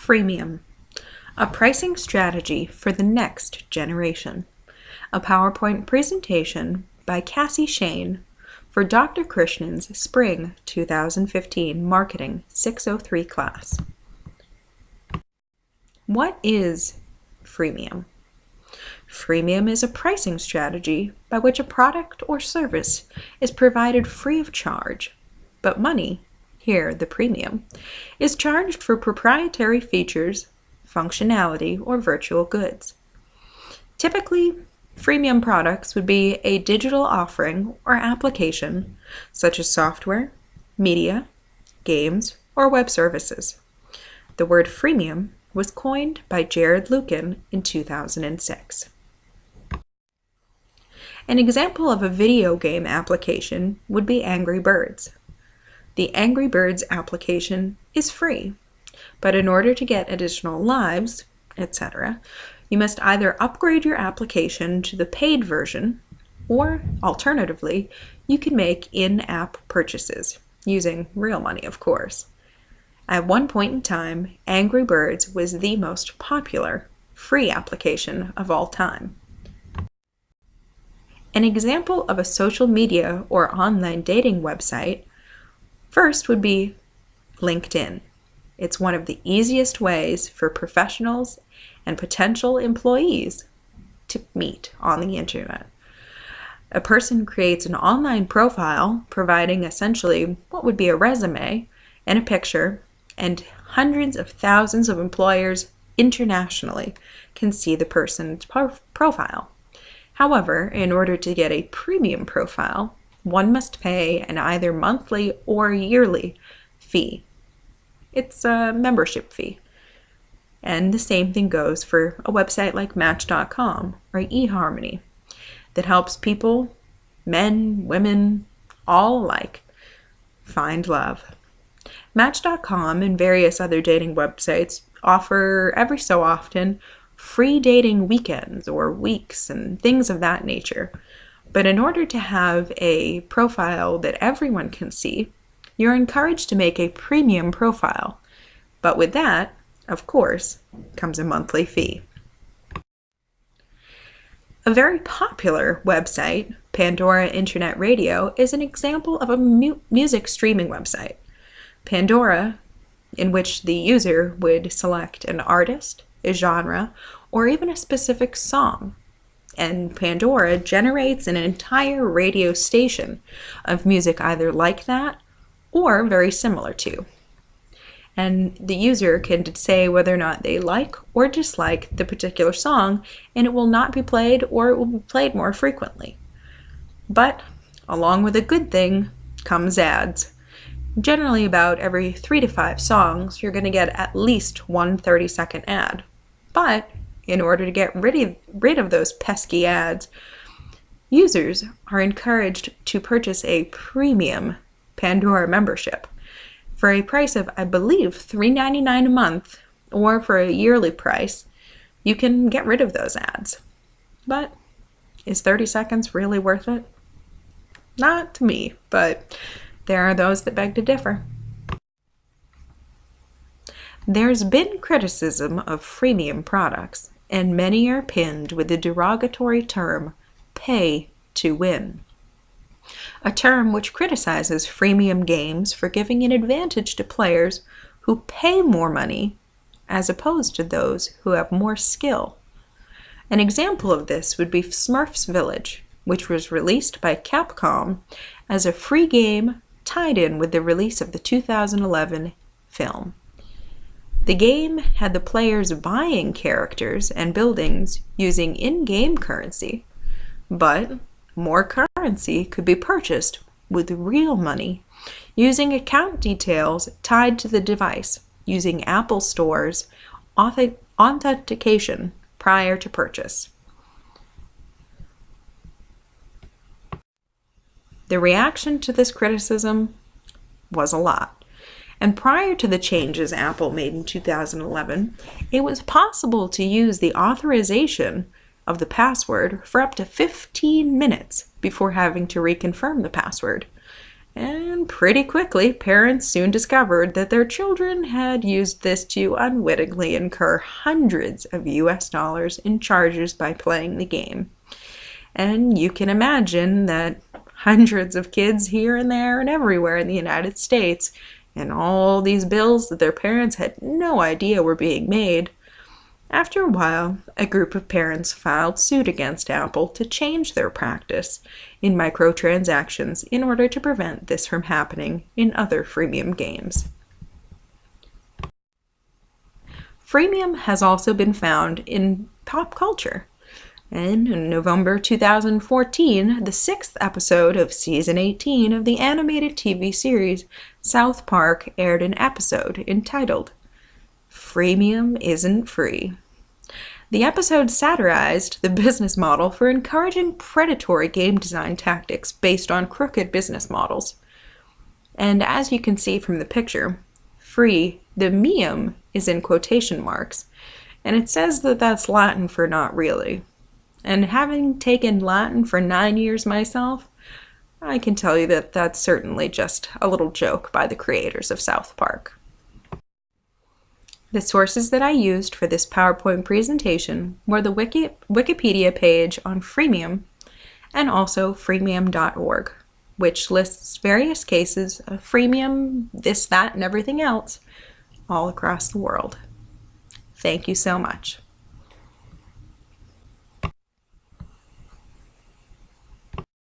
Freemium, a pricing strategy for the next generation. A PowerPoint presentation by Cassie Shayne for Dr. Krishnan's Spring 2015 Marketing 603 class. What is freemium? Freemium is a pricing strategy by which a product or service is provided free of charge, but money, here the premium, is charged for proprietary features, functionality, or virtual goods. Typically, freemium products would be a digital offering or application, such as software, media, games, or web services. The word freemium was coined by Jared Lucan in 2006. An example of a video game application would be Angry Birds. The Angry Birds application is free, but in order to get additional lives, etc., you must either upgrade your application to the paid version, or alternatively, you can make in-app purchases, using real money, of course. At one point in time, Angry Birds was the most popular free application of all time. An example of a social media or online dating website first would be LinkedIn. It's one of the easiest ways for professionals and potential employees to meet on the internet. A person creates an online profile providing essentially what would be a resume and a picture, and hundreds of thousands of employers internationally can see the person's profile. However, in order to get a premium profile, one must pay an either monthly or yearly fee. It's a membership fee. And the same thing goes for a website like Match.com or eHarmony that helps people, men, women, all alike, find love. Match.com and various other dating websites offer every so often free dating weekends or weeks and things of that nature. But in order to have a profile that everyone can see, you're encouraged to make a premium profile. But with that, of course, comes a monthly fee. A very popular website, Pandora Internet Radio, is an example of a music streaming website. Pandora, in which the user would select an artist, a genre, or even a specific song. And Pandora generates an entire radio station of music either like that or very similar to. And the user can say whether or not they like or dislike the particular song, and it will not be played or it will be played more frequently. But along with a good thing comes ads. Generally about every 3 to 5 songs, you're going to get at least one 30-second ad. But in order to get rid of those pesky ads, users are encouraged to purchase a premium Pandora membership for a price of, I believe, $3.99 a month, or for a yearly price. You can get rid of those ads. But is 30 seconds really worth it? Not to me, but there are those that beg to differ. There's been criticism of freemium products, and many are pinned with the derogatory term, pay to win. A term which criticizes freemium games for giving an advantage to players who pay more money as opposed to those who have more skill. An example of this would be Smurfs Village, which was released by Capcom as a free game tied in with the release of the 2011 film. The game had the players buying characters and buildings using in-game currency, but more currency could be purchased with real money using account details tied to the device using Apple Store's authentication prior to purchase. The reaction to this criticism was a lot. And prior to the changes Apple made in 2011, it was possible to use the authorization of the password for up to 15 minutes before having to reconfirm the password. And pretty quickly, parents soon discovered that their children had used this to unwittingly incur hundreds of US dollars in charges by playing the game. And you can imagine that hundreds of kids here and there and everywhere in the United States, and all these bills that their parents had no idea were being made. After a while, a group of parents filed suit against Apple to change their practice in microtransactions in order to prevent this from happening in other freemium games. Freemium has also been found in pop culture. And in November 2014, the 6th episode of Season 18 of the animated TV series South Park aired an episode entitled Freemium Isn't Free. The episode satirized the business model for encouraging predatory game design tactics based on crooked business models. And as you can see from the picture, free, the mium, is in quotation marks, and it says that that's Latin for not really. And having taken Latin for 9 years myself, I can tell you that that's certainly just a little joke by the creators of South Park. The sources that I used for this PowerPoint presentation were the Wikipedia page on Freemium and also freemium.org, which lists various cases of freemium, this, that, and everything else all across the world. Thank you so much.